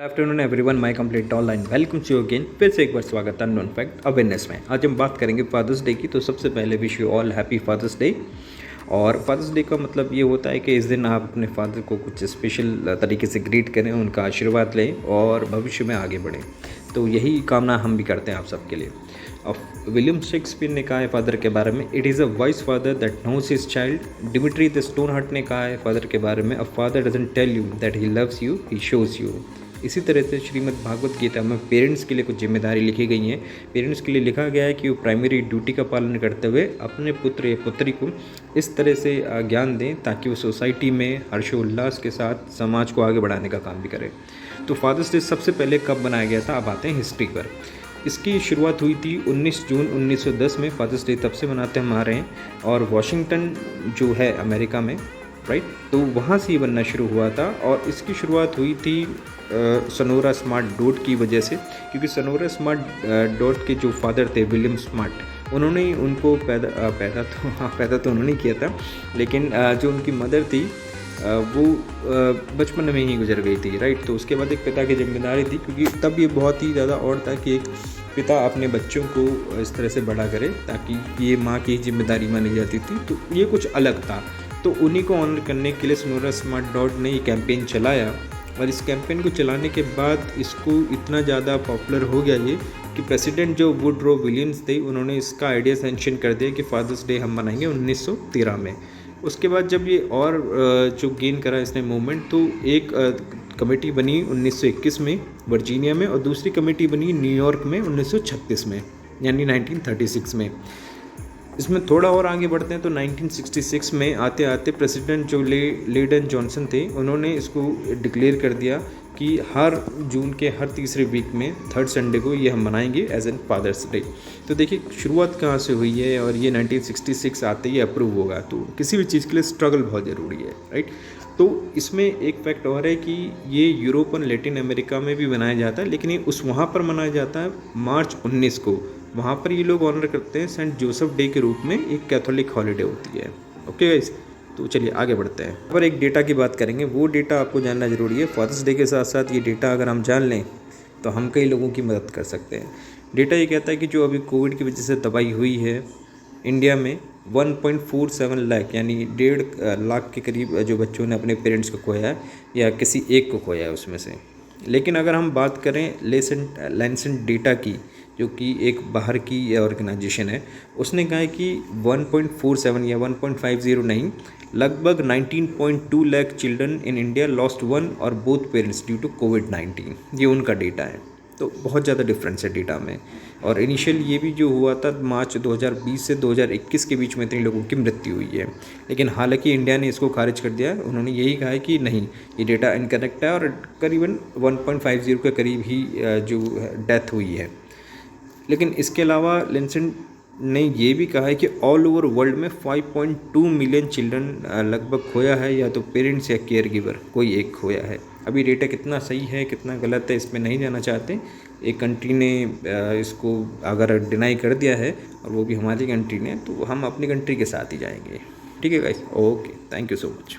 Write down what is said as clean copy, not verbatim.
Afternoon everyone, my complete online welcome to you again. फिर से एक बार स्वागत है अननोन फैक्ट अवेयरनेस में। आज हम बात करेंगे फादर्स डे की। तो सबसे पहले wish you all happy father's day. और फादर्स डे का मतलब ये होता है कि इस दिन आप अपने फादर को कुछ स्पेशल तरीके से ग्रीट करें, उनका आशीर्वाद लें और भविष्य में आगे बढ़ें। तो यही कामना हम भी करते हैं आप सबके लिए। अब विलियम शेक्सपियर ने कहा है फादर के बारे में, it is a wise father that knows his child. Dimitri the Stoneheart ने कहा है फादर के बारे में, a father doesn't tell you that he loves you, he shows you. इसी तरह से श्रीमद् भागवत गीता में पेरेंट्स के लिए कुछ जिम्मेदारी लिखी गई हैं। पेरेंट्स के लिए लिखा गया है कि वो प्राइमरी ड्यूटी का पालन करते हुए अपने पुत्र या पुत्री को इस तरह से ज्ञान दें ताकि वो सोसाइटी में हर्षोल्लास के साथ समाज को आगे बढ़ाने का काम भी करें। तो फादर्स डे सबसे पहले कब बनाया गया था, अब आते हैं हिस्ट्री पर। इसकी शुरुआत हुई थी 19 जून 1910 में। फादर्स डे तब से मनाते हम आ रहे हैं। और वाशिंगटन जो है अमेरिका में, राइट, तो वहाँ से ये बनना शुरू हुआ था। और इसकी शुरुआत हुई थी सोनोरा स्मार्ट डॉट की वजह से, क्योंकि सोनोरा स्मार्ट डॉट के जो फादर थे विलियम स्मार्ट, उन्होंने उनको पैदा तो उन्होंने किया था, लेकिन जो उनकी मदर थी वो बचपन में ही गुजर गई थी, राइट। तो उसके बाद एक पिता की जिम्मेदारी थी, क्योंकि तब ये बहुत ही ज़्यादा और था कि एक पिता अपने बच्चों को इस तरह से बड़ा करे, ताकि ये माँ की जिम्मेदारी मानी जाती थी। तो ये कुछ अलग था। तो उन्हीं को ऑनर करने के लिए सोनोरा स्मार्ट डॉट ने ये कैंपेन चलाया। और इस कैंपेन को चलाने के बाद इसको इतना ज़्यादा पॉपुलर हो गया ये कि प्रेसिडेंट जो वुडरो विलियम्स थे, उन्होंने इसका आइडिया सैंक्शन कर दिया कि फादर्स डे हम मनाएंगे 1913 में। उसके बाद जब ये और जो गेन करा इसने मूवमेंट, तो एक कमेटी बनी 1921 में वर्जीनिया में, और दूसरी कमेटी बनी न्यूयॉर्क में 1936 में, यानी 1936 में। इसमें थोड़ा और आगे बढ़ते हैं तो 1966 में आते आते प्रेसिडेंट जो लेडन जॉनसन थे, उन्होंने इसको डिक्लेयर कर दिया कि हर जून के हर तीसरे वीक में थर्ड संडे को ये हम मनाएंगे एज एन फादर्स डे। तो देखिए शुरुआत कहाँ से हुई है, और ये 1966 आते ही अप्रूव होगा। तो किसी भी चीज़ के लिए स्ट्रगल बहुत ज़रूरी है, राइट। तो इसमें एक फैक्ट और है कि ये यूरोप और लैटिन अमेरिका में भी मनाया जाता है, लेकिन ये वहाँ पर मनाया जाता है मार्च 19 को। वहाँ पर ये लोग ऑनर करते हैं सेंट जोसेफ डे के रूप में, एक कैथोलिक हॉलीडे होती है। ओके गाइस, तो चलिए आगे बढ़ते हैं। पर एक डेटा की बात करेंगे, वो डेटा आपको जानना ज़रूरी है। फादर्स डे के साथ साथ ये डेटा अगर हम जान लें तो हम कई लोगों की मदद कर सकते हैं। डेटा ये कहता है कि जो अभी कोविड की वजह से तबाही हुई है इंडिया में, 1.47 लाख यानी 1.5 लाख के करीब जो बच्चों ने अपने पेरेंट्स को खोया है, या किसी एक को खोया है उसमें से। लेकिन अगर हम बात करें लैंसेट डेटा की, जो कि एक बाहर की ऑर्गेनाइजेशन है, उसने कहा है कि 1.47 या 1.50 नहीं, लगभग 19.2 lakh children in India lost one और बोथ पेरेंट्स ड्यू टू कोविड-19। ये उनका डेटा है। तो बहुत ज़्यादा डिफरेंस है डेटा में। और इनिशियल ये भी जो हुआ था मार्च 2020 से 2021 के बीच में इतने लोगों की मृत्यु हुई है। लेकिन हालांकि इंडिया ने इसको खारिज कर दिया है। उन्होंने यही कहा है कि नहीं, ये डेटा इनकरेक्ट है, और करीबन 1.50 के करीब ही जो डेथ हुई है। लेकिन इसके अलावा लेंसेट ने ये भी कहा है कि ऑल ओवर वर्ल्ड में 5.2 मिलियन चिल्ड्रन लगभग खोया है, या तो पेरेंट्स या केयर गिवर कोई एक खोया है। अभी डेटा कितना सही है कितना गलत है इसमें नहीं जाना चाहते। एक कंट्री ने इसको अगर डिनाई कर दिया है, और वो भी हमारी कंट्री ने, तो हम अपनी कंट्री के साथ ही जाएंगे। ठीक है guys, okay, thank you so much.